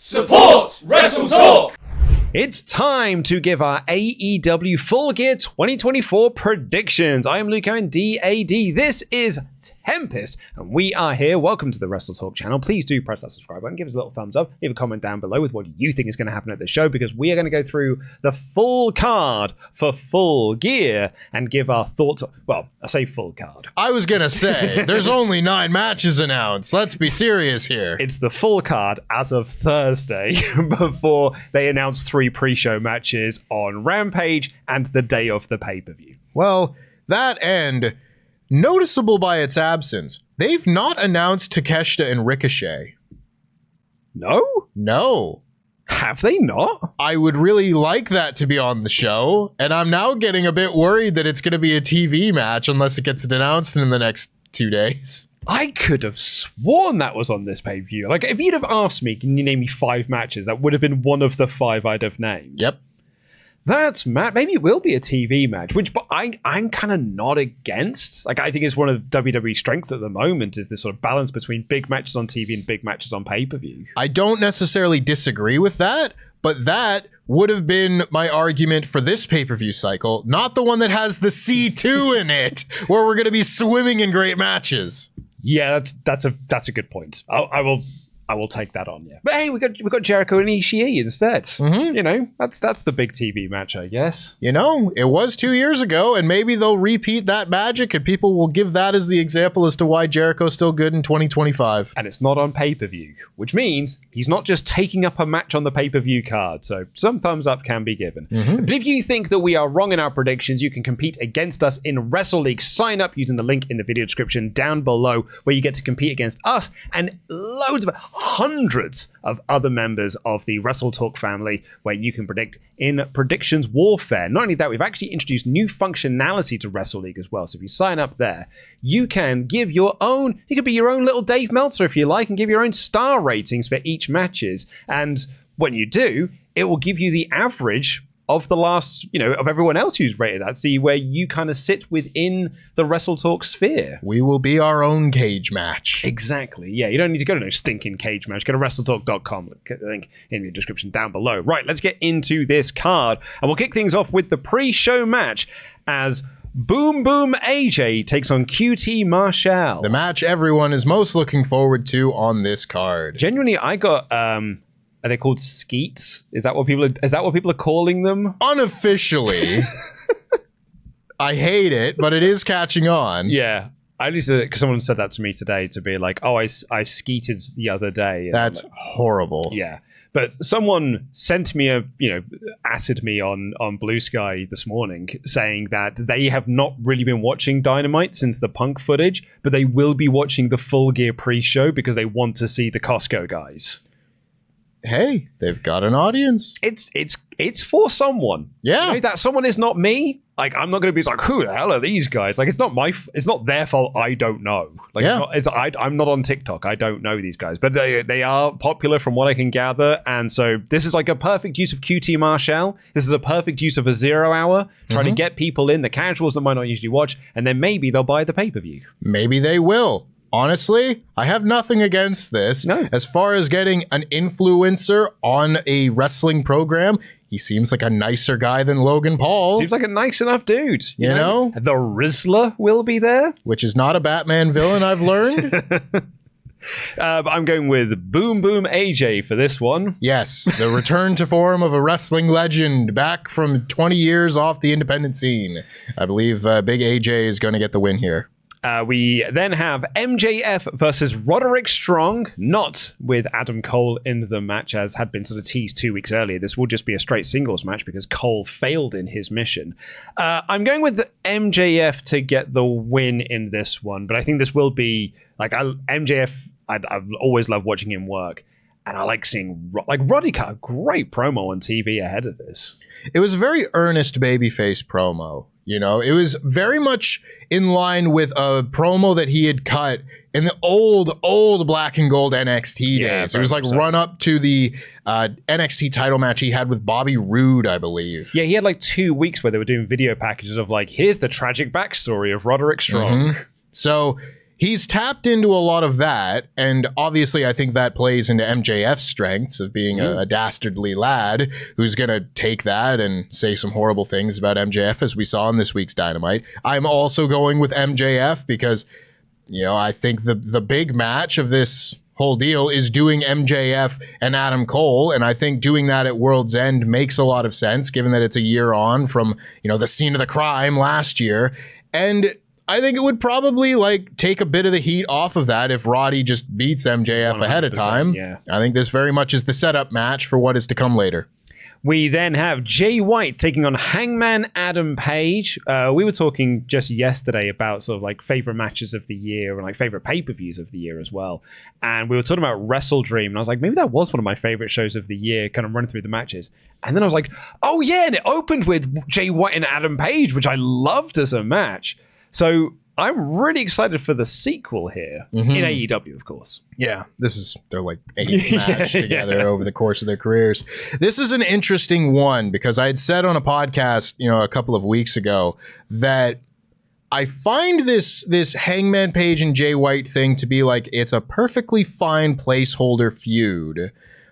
Support WrestleTalk! It's time to give our AEW Full Gear 2024 predictions. I am Luke Owen, DAD. This is Tempest, and we are here. Welcome to the WrestleTalk channel. Please do press that subscribe button, give us a little thumbs up, leave a comment down below with what you think is going to happen at the show, because we are going to go through the full card for Full Gear and give our thoughts. Well, I say full card. I was going to say, there's only 9 matches announced. Let's be serious here. It's the full card as of Thursday before they announced 3 pre-show matches on Rampage and the day of the pay-per-view. Well, that and noticeable by its absence, they've not announced Takeshita and Ricochet. No? No. Have they not? I would really like that to be on the show, and I'm now getting a bit worried that it's going to be a TV match unless it gets announced in the next 2 days. I could have sworn that was on this pay-per-view. Like, if you'd have asked me, can you name me 5 matches, that would have been one of the 5 I'd have named. Yep. That's mad. Maybe it will be a TV match, which but I'm kind of not against. Like, I think it's one of WWE's strengths at the moment is this sort of balance between big matches on TV and big matches on pay-per-view. I don't necessarily disagree with that, but that would have been my argument for this pay-per-view cycle, not the one that has the C2 in it, where we're going to be swimming in great matches. Yeah, that's a good point. I will take that on, yeah. But hey, we got Jericho and Ishii instead. Mm-hmm. You know, that's the big TV match, I guess. You know, it was 2 years ago, and maybe they'll repeat that magic, and people will give that as the example as to why Jericho's still good in 2025. And it's not on pay-per-view, which means he's not just taking up a match on the pay-per-view card, so some thumbs up can be given. Mm-hmm. But if you think that we are wrong in our predictions, you can compete against us in Wrestle League. Sign up using the link in the video description down below, where you get to compete against us and loads of hundreds of other members of the WrestleTalk family, where you can predict in predictions warfare. Not only that, we've actually introduced new functionality to Wrestle League as well. So if you sign up there, you can give your own, you could be your own little Dave Meltzer if you like, and give your own star ratings for each matches. And when you do, it will give you the average of the last, of everyone else who's rated that. See where you kind of sit within the WrestleTalk sphere. We will be our own cage match. Exactly. Yeah, you don't need to go to no stinking cage match. Go to WrestleTalk.com. Link in the description down below. Right, let's get into this card. And we'll kick things off with the pre-show match as Boom Boom AJ takes on QT Marshall. The match everyone is most looking forward to on this card. Genuinely, I got are they called skeets? Is that what people are calling them? Unofficially. I hate it, but it is catching on. Yeah. I used to, because someone said that to me today, to be like, oh, I skeeted the other day. And that's like, horrible. Yeah. But someone sent me added me on Blue Sky this morning saying that they have not really been watching Dynamite since the Punk footage, but they will be watching the Full Gear pre-show because they want to see the Costco guys. Hey, they've got an audience. It's for someone. Yeah. That someone is not me. Like, I'm not going to be like, who the hell are these guys? Like, it's not their fault. I don't know. Like, yeah. I'm not on TikTok. I don't know these guys, but they are popular from what I can gather. And so this is like a perfect use of QT Marshall. This is a perfect use of a 0 hour, trying to get people in, the casuals that might not usually watch, and then maybe they'll buy the pay-per-view. Maybe they will. Honestly, I have nothing against this. No. As far as getting an influencer on a wrestling program, he seems like a nicer guy than Logan Paul. Seems like a nice enough dude. You know? The Rizzler will be there. Which is not a Batman villain, I've learned. But I'm going with Boom Boom AJ for this one. Yes, the return to form of a wrestling legend back from 20 years off the independent scene. I believe Big AJ is going to get the win here. We then have MJF versus Roderick Strong, not with Adam Cole in the match, as had been sort of teased 2 weeks earlier. This will just be a straight singles match because Cole failed in his mission. I'm going with MJF to get the win in this one, but I think this will be, like, MJF, I've always loved watching him work. And I like seeing, Roddy cut a great promo on TV ahead of this. It was a very earnest babyface promo. It was very much in line with a promo that he had cut in the old black and gold NXT days. It was like run up to the NXT title match he had with Bobby Roode, I believe. Yeah, he had like 2 weeks where they were doing video packages of like, here's the tragic backstory of Roderick Strong. Mm-hmm. So he's tapped into a lot of that, and obviously I think that plays into MJF's strengths of being a dastardly lad who's going to take that and say some horrible things about MJF, as we saw in this week's Dynamite. I'm also going with MJF because, you know, I think the big match of this whole deal is doing MJF and Adam Cole, and I think doing that at World's End makes a lot of sense given that it's a year on from, you know, the scene of the crime last year. And I think it would probably like take a bit of the heat off of that if Roddy just beats MJF ahead of time. Yeah. I think this very much is the setup match for what is to come later. We then have Jay White taking on Hangman Adam Page. We were talking just yesterday about sort of like favorite matches of the year and like favorite pay-per-views of the year as well. And we were talking about WrestleDream, and I was like, maybe that was one of my favorite shows of the year, kind of running through the matches. And then I was like, oh yeah, and it opened with Jay White and Adam Page, which I loved as a match. So I'm really excited for the sequel here in AEW, of course. Yeah, this is their like 8th match together over the course of their careers. This is an interesting one because I had said on a podcast, you know, a couple of weeks ago that I find this Hangman Page and Jay White thing to be like it's a perfectly fine placeholder feud,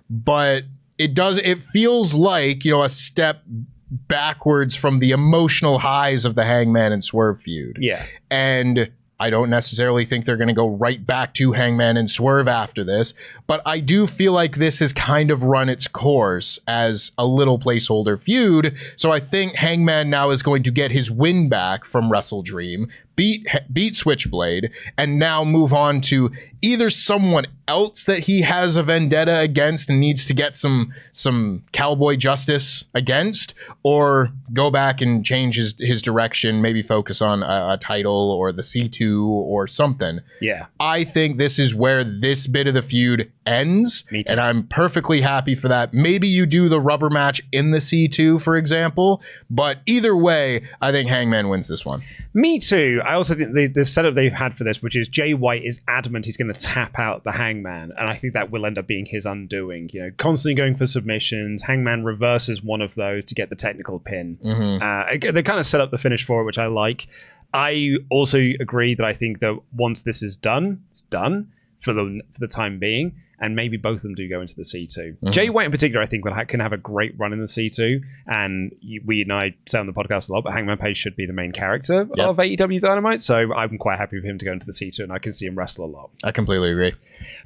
but it feels like, you know, a step backwards from the emotional highs of the Hangman and Swerve feud. Yeah. And I don't necessarily think they're going to go right back to Hangman and Swerve after this, but I do feel like this has kind of run its course as a little placeholder feud. So I think Hangman now is going to get his win back from WrestleDream, beat Switchblade, and now move on to either someone else that he has a vendetta against and needs to get some cowboy justice against, or go back and change his direction, maybe focus on a title or the C2 or something. Yeah. I think this is where this bit of the feud ends, and I'm perfectly happy for that. Maybe you do the rubber match in the C2, for example, but either way, I think Hangman wins this one. Me too. I also think the setup they've had for this, which is Jay White is adamant he's going to tap out the Hangman, and I think that will end up being his undoing. You know, constantly going for submissions. Hangman reverses one of those to get the technical pin. They kind of set up the finish for it, which I like. I also agree that I think that once this is done, it's done for the time being. And maybe both of them do go into the C2. Jay White in particular, I think, can have a great run in the C2. And we and I say on the podcast a lot, but Hangman Page should be the main character of AEW Dynamite. So I'm quite happy for him to go into the C2, and I can see him wrestle a lot. I completely agree.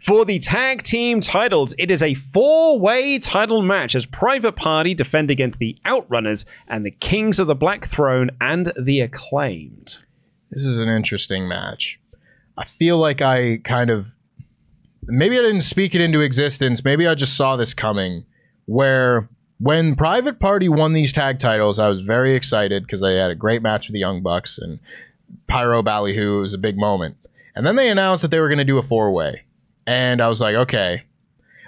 For the tag team titles, it is a 4-way title match as Private Party defend against the Outrunners and the Kings of the Black Throne and the Acclaimed. This is an interesting match. I feel like I kind of... Maybe I didn't speak it into existence. Maybe I just saw this coming, where when Private Party won these tag titles, I was very excited because they had a great match with the Young Bucks and Pyro Ballyhoo. It was a big moment. And then they announced that they were going to do a 4-way. And I was like, okay,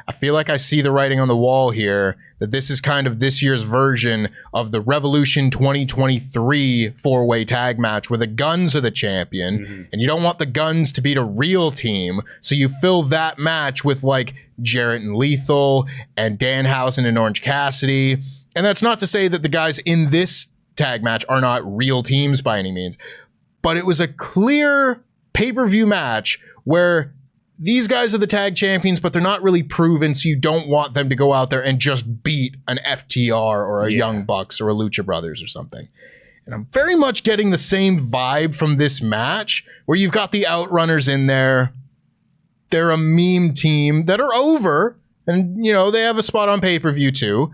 I feel like I see the writing on the wall here, that this is kind of this year's version of the Revolution 2023 4-way tag match where the Guns are the champion, and you don't want the Guns to beat a real team, so you fill that match with like Jarrett and Lethal and Danhausen and Orange Cassidy. And that's not to say that the guys in this tag match are not real teams by any means, but it was a clear pay-per-view match where these guys are the tag champions, but they're not really proven, so you don't want them to go out there and just beat an FTR or a Young Bucks or a Lucha Brothers or something. And I'm very much getting the same vibe from this match, where you've got the Outrunners in there. They're a meme team that are over, and, you know, they have a spot on pay-per-view too.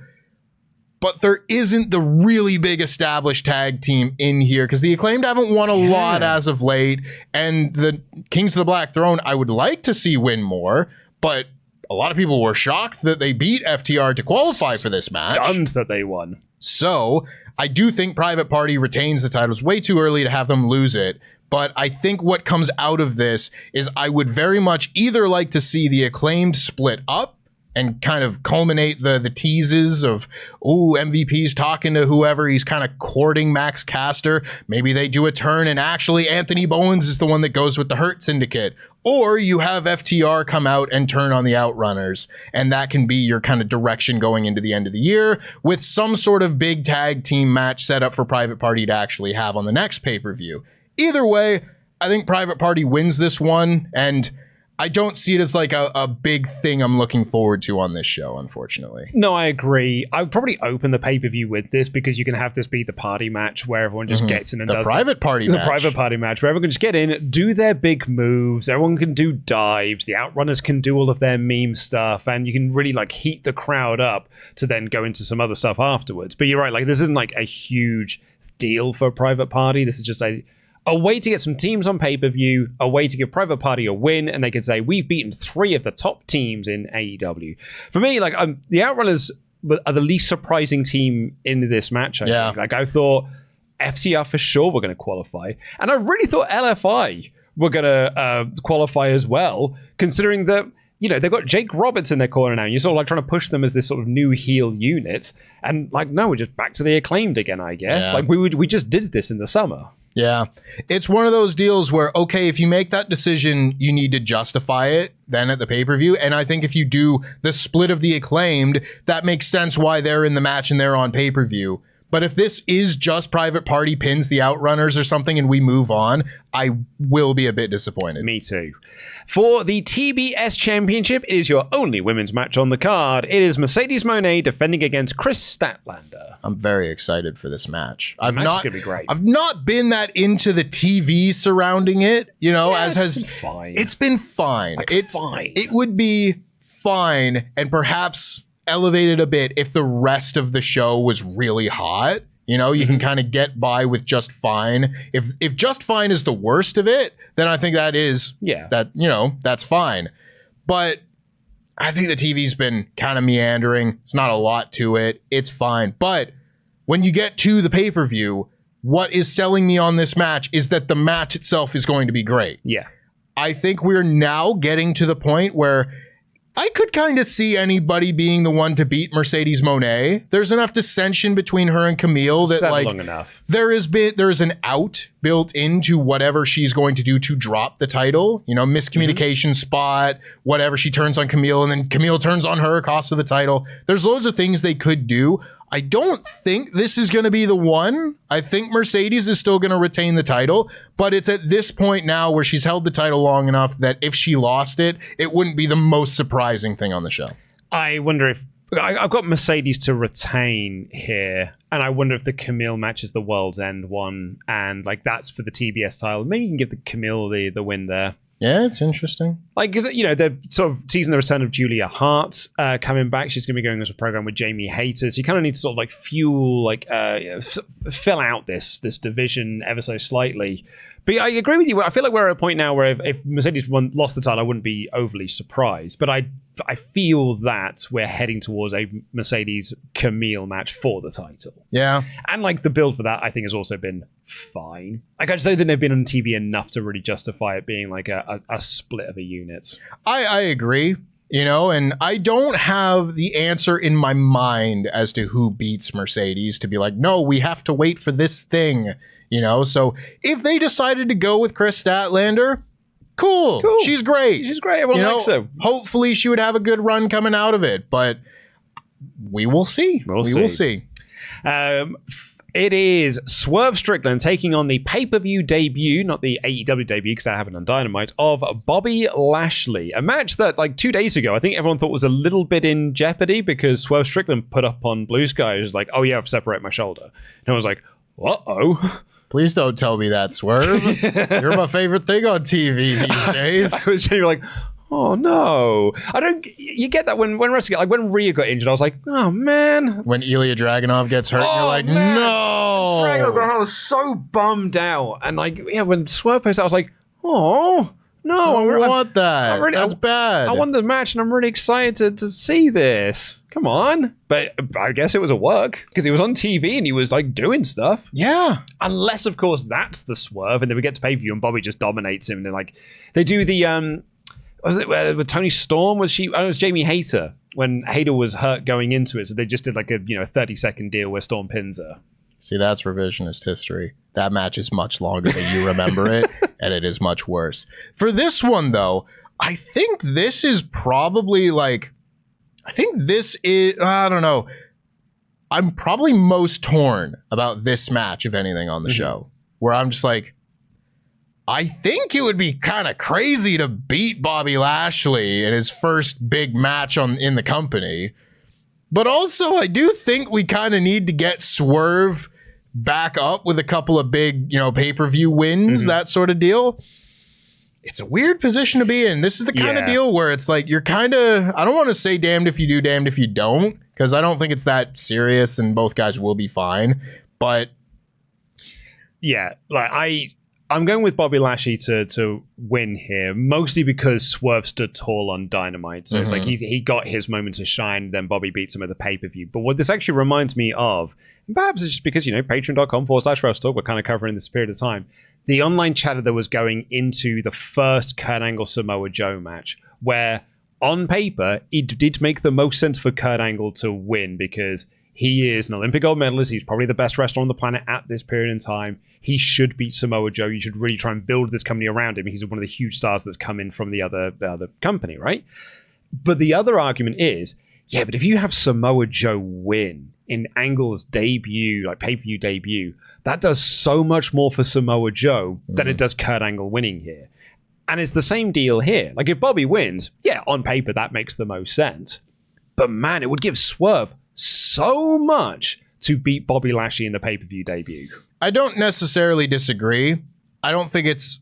But there isn't the really big established tag team in here because the Acclaimed haven't won a lot as of late. And the Kings of the Black Throne, I would like to see win more, but a lot of people were shocked that they beat FTR to qualify for this match. Stunned that they won. So I do think Private Party retains the titles. Way too early to have them lose it. But I think what comes out of this is I would very much either like to see the Acclaimed split up and kind of culminate the teases of, MVP's talking to whoever. He's kind of courting Max Caster. Maybe they do a turn and actually Anthony Bowens is the one that goes with the Hurt Syndicate. Or you have FTR come out and turn on the Outrunners. And that can be your kind of direction going into the end of the year with some sort of big tag team match set up for Private Party to actually have on the next pay-per-view. Either way, I think Private Party wins this one, and I don't see it as like a big thing I'm looking forward to on this show, unfortunately. No, I agree. I would probably open the pay-per-view with this because you can have this be the party match where everyone just gets in and does the private party match where everyone can just get in, do their big moves, everyone can do dives, the Outrunners can do all of their meme stuff, and you can really like heat the crowd up to then go into some other stuff afterwards. But you're right, like this isn't like a huge deal for Private Party. This is just a way to get some teams on pay-per-view, a way to give Private Party a win, and they can say, we've beaten 3 of the top teams in AEW. For me, like the Outrunners are the least surprising team in this match, I think. Like, I thought FTR for sure were going to qualify, and I really thought LFI were going to qualify as well, considering that, you know, they've got Jake Roberts in their corner now, and you're sort of like trying to push them as this sort of new heel unit, and like, no, we're just back to the Acclaimed again, I guess. Yeah. Like, we just did this in the summer. Yeah, it's one of those deals where, okay, if you make that decision, you need to justify it then at the pay-per-view. And I think if you do the split of the Acclaimed, that makes sense why they're in the match and they're on pay-per-view. But if this is just Private Party pins the Outrunners or something and we move on, I will be a bit disappointed. Me too. For the TBS Championship, it is your only women's match on the card. It is Mercedes Mone defending against Kris Statlander. I'm very excited for this match. The match is going to be great. I've not been that into the TV surrounding it, you know, Yeah, as has... been fine. It's been fine. Like, it's fine. It would be fine and perhaps elevated a bit if the rest of the show was really hot. You know, you can kind of get by with just fine. If just fine is the worst of it, then I think that is, that's fine. But I think the TV's been kind of meandering. It's not a lot to it. It's fine. But when you get to the pay-per-view, what is selling me on this match is that the match itself is going to be great. Yeah. I think we're now getting to the point where I could kind of see anybody being the one to beat Mercedes Mone. There's enough dissension between her and Camille that like long enough. there is an out built into whatever she's going to do to drop the title. You know, miscommunication spot, whatever. She turns on Camille and then Camille turns on her, cost of the title. There's loads of things they could do. I don't think this is going to be the one. I think Mercedes is still going to retain the title, but it's at this point now where she's held the title long enough that if she lost it, it wouldn't be the most surprising thing on the show. I wonder if... I've got Mercedes to retain here, and I wonder if the Camille match is the World's End one, and like that's for the TBS title. Maybe you can give the Camille the win there. Yeah, it's interesting. Like, because, you know, they're sort of teasing the return of Julia Hart coming back. She's going to be going into a program with Jamie Hayter. So you kind of need to sort of like fuel, like, fill out this division ever so slightly. But I agree with you. I feel like we're at a point now where if Mercedes lost the title, I wouldn't be overly surprised. But I feel that we're heading towards a Mercedes Camille match for the title. Yeah. And like the build for that, I think, has also been fine. Like, I just don't think they've been on TV enough to really justify it being like a split of a unit. I agree. You know, and I don't have the answer in my mind as to who beats Mercedes to be like, no, we have to wait for this thing. You know, so if they decided to go with Kris Statlander, cool. She's great. She's great. Everyone likes her. Hopefully she would have a good run coming out of it, but we will see. We will see. It is Swerve Strickland taking on the pay-per-view debut, not the AEW debut because that happened on Dynamite, of Bobby Lashley. A match that, like, 2 days ago, I think everyone thought was a little bit in jeopardy because Swerve Strickland put up on Blue Sky. It was like, oh yeah, I've separated my shoulder. And I was like, uh-oh. Please don't tell me that, Swerve. You're my favorite thing on TV these days. I was genuinely like, oh no. You get that when wrestling, like when Rhea got injured, I was like, oh man. When Ilya Dragunov gets hurt, you're like, man. no. I was so bummed out. And like, yeah, when Swerve posted, I was like, oh no. I want that. That's bad. I won the match and I'm really excited to see this. Come on. But I guess it was a work because he was on TV and he was like doing stuff. Yeah. Unless, of course, that's the Swerve and then we get to pay-per-view and Bobby just dominates him. And they're like, they do the, was it with Tony Storm? Was she? Oh, it was Jamie Hayter when Hayter was hurt going into it. So they just did like a 30-second deal where Storm pins her. See, that's revisionist history. That match is much longer than you remember it, and it is much worse. For this one, though, I think this is probably like, I don't know. I'm probably most torn about this match, if anything, on the show, where I'm just like, I think it would be kind of crazy to beat Bobby Lashley in his first big match in the company. But also, I do think we kind of need to get Swerve back up with a couple of big, pay-per-view wins, that sort of deal. It's a weird position to be in. This is the kind of deal where it's like you're kind of, I don't want to say damned if you do, damned if you don't, because I don't think it's that serious and both guys will be fine. But yeah, like I'm going with Bobby Lashley to win here, mostly because Swerve stood tall on Dynamite. So it's like he got his moment to shine, then Bobby beats him at the pay-per-view. But what this actually reminds me of, and perhaps it's just because, patreon.com/WrestleTalk, we're kind of covering this period of time, the online chatter that was going into the first Kurt Angle Samoa Joe match, where on paper, it did make the most sense for Kurt Angle to win because he is an Olympic gold medalist. He's probably the best wrestler on the planet at this period in time. He should beat Samoa Joe. You should really try and build this company around him. He's one of the huge stars that's come in from the other company, right? But the other argument is, yeah, but if you have Samoa Joe win in Angle's debut, like pay-per-view debut, that does so much more for Samoa Joe than it does Kurt Angle winning here. And it's the same deal here. Like if Bobby wins, yeah, on paper that makes the most sense. But man, it would give Swerve so much to beat Bobby Lashley in the pay-per-view debut. I don't necessarily disagree. I don't think it's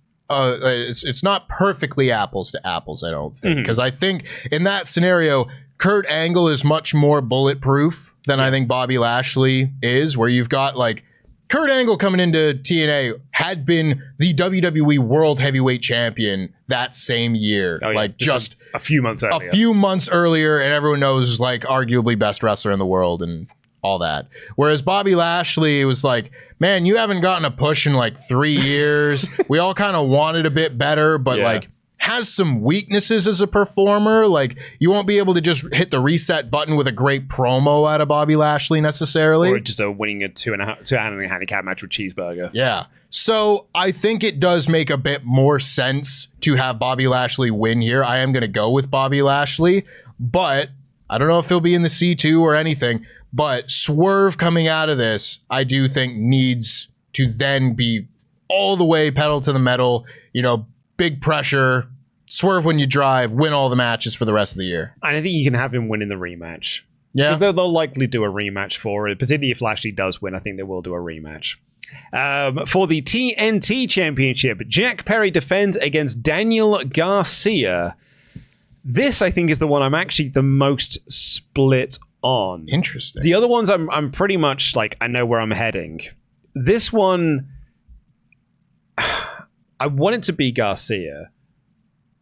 not perfectly apples to apples, I don't think. Because I think in that scenario, Kurt Angle is much more bulletproof than I think Bobby Lashley is, where you've got like Kurt Angle coming into TNA had been the WWE World Heavyweight Champion that same year. Oh, yeah. Like just a few months earlier. A few months earlier, and everyone knows like arguably best wrestler in the world and all that. Whereas Bobby Lashley was like, man, you haven't gotten a push in like 3 years. We all kind of wanted a bit better, but like has some weaknesses as a performer. Like you won't be able to just hit the reset button with a great promo out of Bobby Lashley necessarily. Or just winning a two handicap match with Cheeseburger. Yeah. So I think it does make a bit more sense to have Bobby Lashley win here. I am going to go with Bobby Lashley, but I don't know if he'll be in the C2 or anything. But Swerve coming out of this, I do think needs to then be all the way pedal to the metal, big pressure, Swerve when you drive, win all the matches for the rest of the year. And I think you can have him win in the rematch. Yeah. Because they'll likely do a rematch for it, particularly if Lashley does win. I think they will do a rematch. For the TNT Championship, Jack Perry defends against Daniel Garcia. This, I think, is the one I'm actually the most split on. Interesting. The other ones I'm pretty much like I know where I'm heading. This one I want it to be Garcia,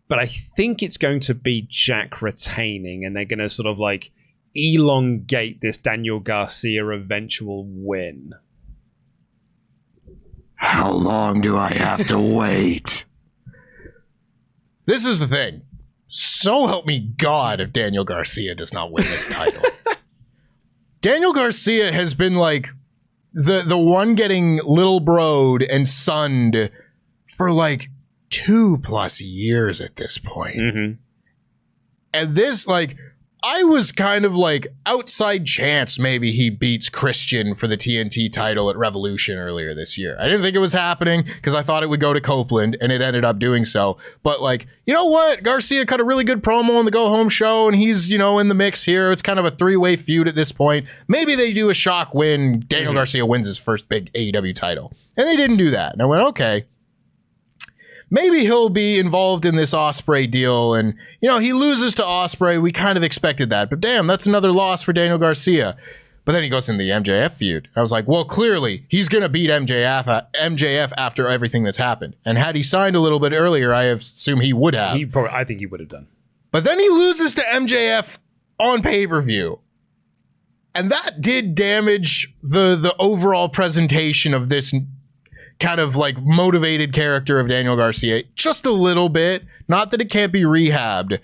but I think it's going to be Jack retaining, and they're going to sort of like elongate this Daniel Garcia eventual win. How long do I have to wait? This is the thing. So help me God if Daniel Garcia does not win this title. Daniel Garcia has been like the one getting little broed and sunned for like 2+ years at this point. And this, like, I was kind of like outside chance maybe he beats Christian for the TNT title at Revolution earlier this year. I didn't think it was happening because I thought it would go to Copeland, and it ended up doing so. But like, you know what? Garcia cut a really good promo on the Go Home show, and he's, in the mix here. It's kind of a 3-way feud at this point. Maybe they do a shock win. Daniel Garcia wins his first big AEW title. And they didn't do that. And I went, okay. Maybe he'll be involved in this Ospreay deal, and, he loses to Ospreay. We kind of expected that, but damn, that's another loss for Daniel Garcia. But then he goes in the MJF feud. I was like, well, clearly, he's going to beat MJF after everything that's happened. And had he signed a little bit earlier, I assume he would have. I think he would have done. But then he loses to MJF on pay-per-view. And that did damage the overall presentation of this kind of like motivated character of Daniel Garcia just a little bit. Not that it can't be rehabbed,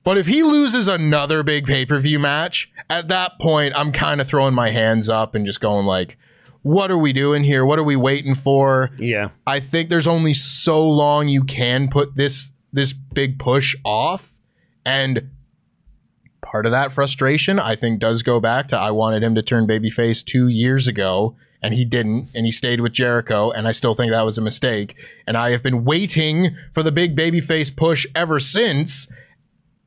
but if he loses another big pay-per-view match, at that point I'm kind of throwing my hands up and just going like, what are we doing here? What are we waiting for? Yeah. I think there's only so long you can put this big push off, and part of that frustration I think does go back to I wanted him to turn babyface 2 years ago, and he didn't, and he stayed with Jericho, and I still think that was a mistake. And I have been waiting for the big babyface push ever since,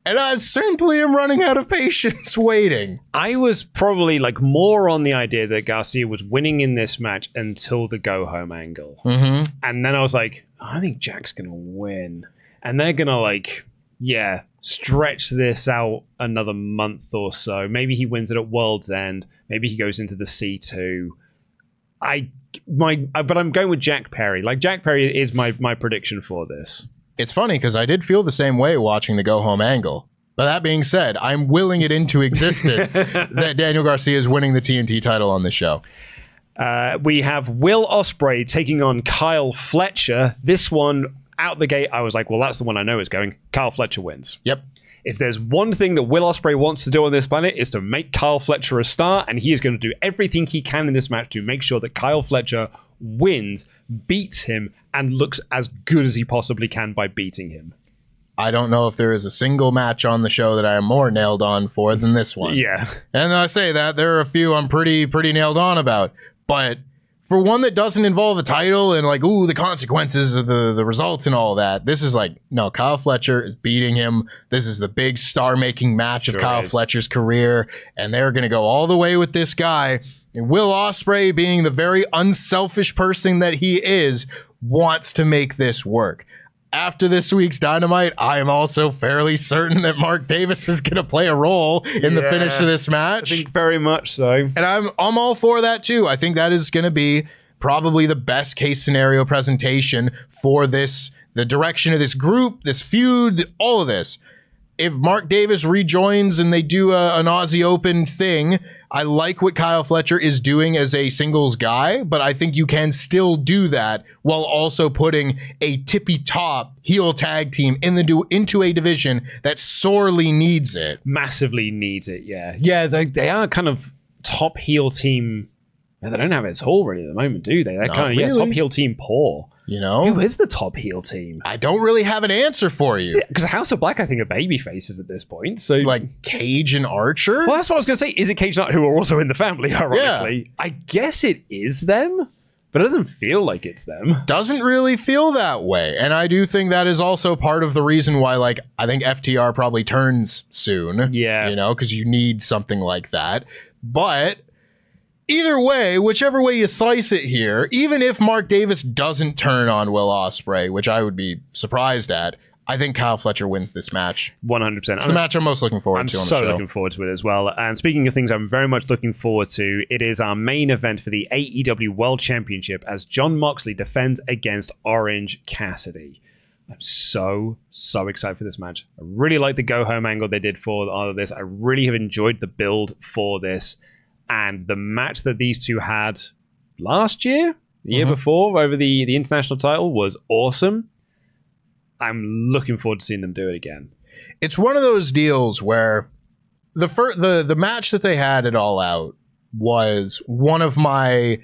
and I simply am running out of patience waiting. I was probably like more on the idea that Garcia was winning in this match until the go-home angle. Mm-hmm. And then I was like, I think Jack's going to win. And they're going to like, stretch this out another month or so. Maybe he wins it at World's End. Maybe he goes into the C2. But I'm going with Jack Perry. Like, Jack Perry is my prediction for this. It's funny because I did feel the same way watching the go-home angle. But that being said, I'm willing it into existence that Daniel Garcia is winning the TNT title on this show. We have Will Ospreay taking on Kyle Fletcher. This one, out the gate, I was like, well, that's the one I know is going. Kyle Fletcher wins. Yep. If there's one thing that Will Ospreay wants to do on this planet, is to make Kyle Fletcher a star, and he is going to do everything he can in this match to make sure that Kyle Fletcher wins, beats him, and looks as good as he possibly can by beating him. I don't know if there is a single match on the show that I am more nailed on for than this one. Yeah. And I say that, there are a few I'm pretty nailed on about. But for one that doesn't involve a title and like, ooh, the consequences of the results and all that, this is like, no, Kyle Fletcher is beating him. This is the big star-making match of Kyle Fletcher's career, and they're going to go all the way with this guy. And Will Ospreay, being the very unselfish person that he is, wants to make this work. After this week's Dynamite, I am also fairly certain that Mark Davis is going to play a role in the finish of this match. I think very much so. And I'm all for that too. I think that is going to be probably the best case scenario presentation for this, the direction of this group, this feud, all of this. If Mark Davis rejoins and they do an Aussie Open thing, I like what Kyle Fletcher is doing as a singles guy, but I think you can still do that while also putting a tippy top heel tag team into a division that sorely needs it. Massively needs it, yeah. Yeah, they are kind of top heel team. They don't have it at all really at the moment, do they? They're kind of top heel team poor. You know? Who is the top heel team? I don't really have an answer for you. Because House of Black, I think, are baby faces at this point. So, like Cage and Archer? Well, that's what I was going to say. Is it Cage and Archer, who are also in the family, ironically? Yeah. I guess it is them, but it doesn't feel like it's them. Doesn't really feel that way. And I do think that is also part of the reason why, like, I think FTR probably turns soon. Yeah. You know, because you need something like that. But either way, whichever way you slice it here, even if Mark Davis doesn't turn on Will Ospreay, which I would be surprised at, I think Kyle Fletcher wins this match. 100%. It's the match I'm most looking forward to on the show. I'm so looking forward to it as well. And speaking of things I'm very much looking forward to, it is our main event for the AEW World Championship as Jon Moxley defends against Orange Cassidy. I'm so excited for this match. I really like the go-home angle they did for all of this. I really have enjoyed the build for this. And the match that these two had last year, the year before, over the international title was awesome. I'm looking forward to seeing them do it again. It's one of those deals where the match that they had at All Out was one of my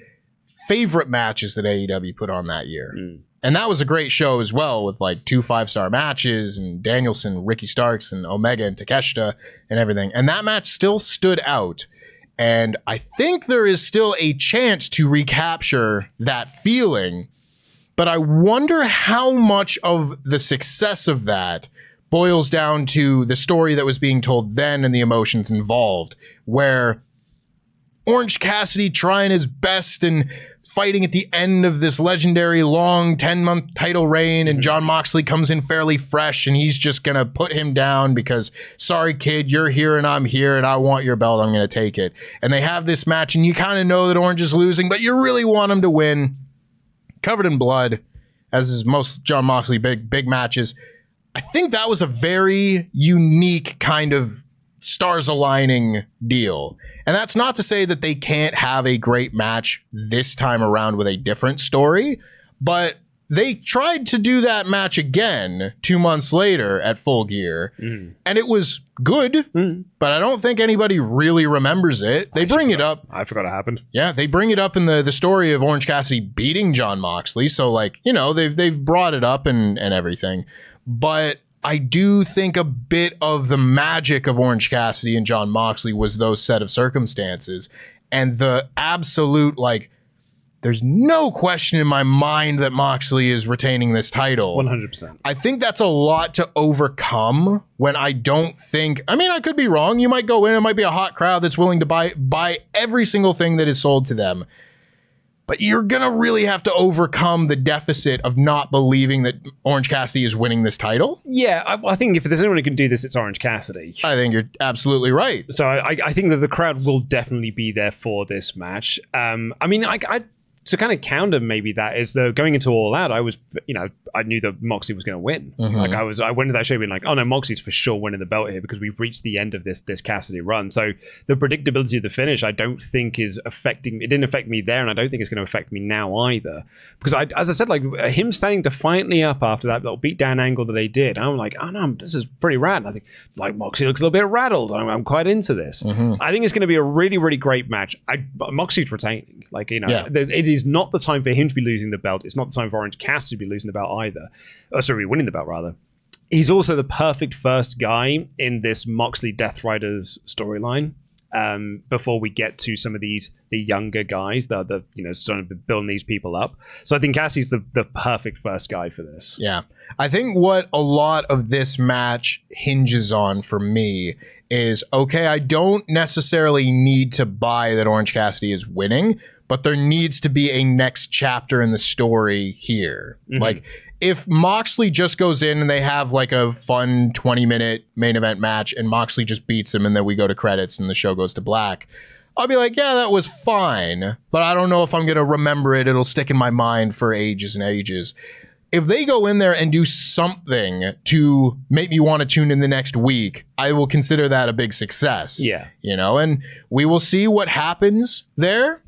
favorite matches that AEW put on that year. And that was a great show as well, with like 2 5-star matches and Danielson, Ricky Starks, and Omega and Takeshita and everything. And that match still stood out. And I think there is still a chance to recapture that feeling. But I wonder how much of the success of that boils down to the story that was being told then and the emotions involved, where Orange Cassidy trying his best and fighting at the end of this legendary long 10-month title reign, and Jon Moxley comes in fairly fresh and he's just gonna put him down because, sorry kid, you're here and I'm here and I want your belt, I'm gonna take it. And they have this match and you kind of know that Orange is losing, but you really want him to win. Covered in blood, as is most Jon Moxley big matches. I think that was a very unique kind of stars aligning deal. And that's not to say that they can't have a great match this time around with a different story, but they tried to do that match again 2 months later at Full Gear, and it was good, but I don't think anybody really remembers it. They bring it up. I forgot it happened. Yeah, they bring it up in the story of Orange Cassidy beating Jon Moxley, so like, you know, they've brought it up and everything. But I do think a bit of the magic of Orange Cassidy and Jon Moxley was those set of circumstances, and the absolute like there's no question in my mind that Moxley is retaining this title. 100%. I think that's a lot to overcome when I don't think, I mean, I could be wrong. You might go in, it might be a hot crowd that's willing to buy every single thing that is sold to them. But you're going to really have to overcome the deficit of not believing that Orange Cassidy is winning this title. Yeah, I think if there's anyone who can do this, it's Orange Cassidy. I think you're absolutely right. So I think that the crowd will definitely be there for this match. I mean, I to kind of counter maybe that is the going into All Out, I knew that Moxley was going to win. Mm-hmm. Like I went to that show being like, oh no, Moxley's for sure winning the belt here because we've reached the end of this Cassidy run. So the predictability of the finish, I don't think is affecting. It didn't affect me there, and I don't think it's going to affect me now either. Because as I said, like him standing defiantly up after that little beatdown angle that they did, I'm like, oh no, this is pretty rad. And I think like Moxley looks a little bit rattled. I'm quite into this. Mm-hmm. I think it's going to be a really, really great match. Moxley's retaining. Like it is not the time for him to be losing the belt. It's not the time for Orange Cassidy to be losing the belt either. Winning the belt rather. He's also the perfect first guy in this Moxley Death Riders storyline. Before we get to some of the younger guys, the starting to build these people up. So I think Cassie's the perfect first guy for this. Yeah. I think what a lot of this match hinges on for me is, okay, I don't necessarily need to buy that Orange Cassidy is winning, but there needs to be a next chapter in the story here. Mm-hmm. Like, if Moxley just goes in and they have like a fun 20-minute main event match and Moxley just beats him and then we go to credits and the show goes to black, I'll be like, yeah, that was fine, but I don't know if I'm going to remember it. It'll stick in my mind for ages and ages. If they go in there and do something to make me want to tune in the next week, I will consider that a big success. Yeah. And we will see what happens there.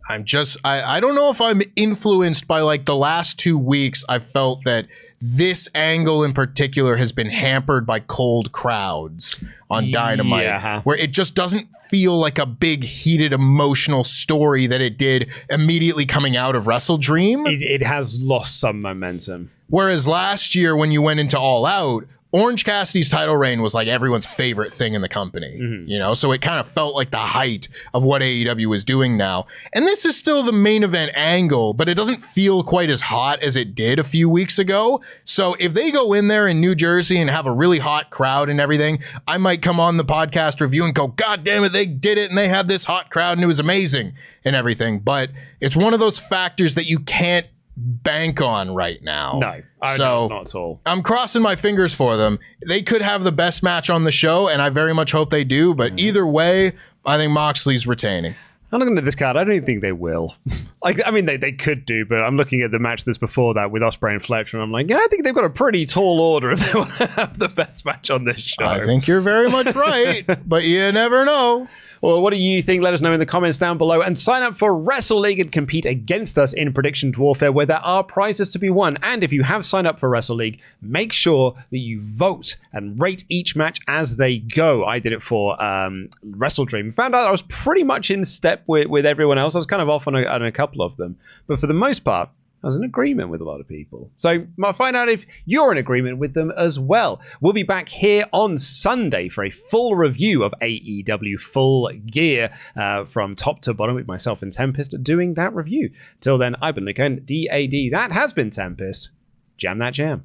I don't know if I'm influenced by like the last 2 weeks. I felt that this angle in particular has been hampered by cold crowds on Dynamite, where it just doesn't feel like a big, heated, emotional story that it did immediately coming out of WrestleDream. It has lost some momentum. Whereas last year when you went into All Out, Orange Cassidy's title reign was like everyone's favorite thing in the company, so it kind of felt like the height of what AEW is doing now. And this is still the main event angle, but it doesn't feel quite as hot as it did a few weeks ago. So if they go in there in New Jersey and have a really hot crowd and everything, I might come on the podcast review and go, God damn it, they did it and they had this hot crowd and it was amazing and everything. But it's one of those factors that you can't bank on right now. No, not at all. I'm crossing my fingers for them. They could have the best match on the show, and I very much hope they do. But either way, I think Moxley's retaining. I'm looking at this card. I don't think they will. They could do, but I'm looking at the match that's before that with Ospreay and Fletcher, and I'm like, yeah, I think they've got a pretty tall order if they want to have the best match on this show. I think you're very much right, but you never know. Well, what do you think? Let us know in the comments down below, and sign up for WrestleLeague and compete against us in Prediction Warfare, where there are prizes to be won. And if you have signed up for WrestleLeague, make sure that you vote and rate each match as they go. I did it for WrestleDream. Found out I was pretty much in step with everyone else. I was kind of off on a couple of them, but for the most part, I was in agreement with a lot of people. So I'll find out if you're in agreement with them as well. We'll be back here on Sunday for a full review of AEW Full Gear from top to bottom with myself and Tempest doing that review. Till then, I've been Luke and DAD. That has been Tempest. Jam that jam.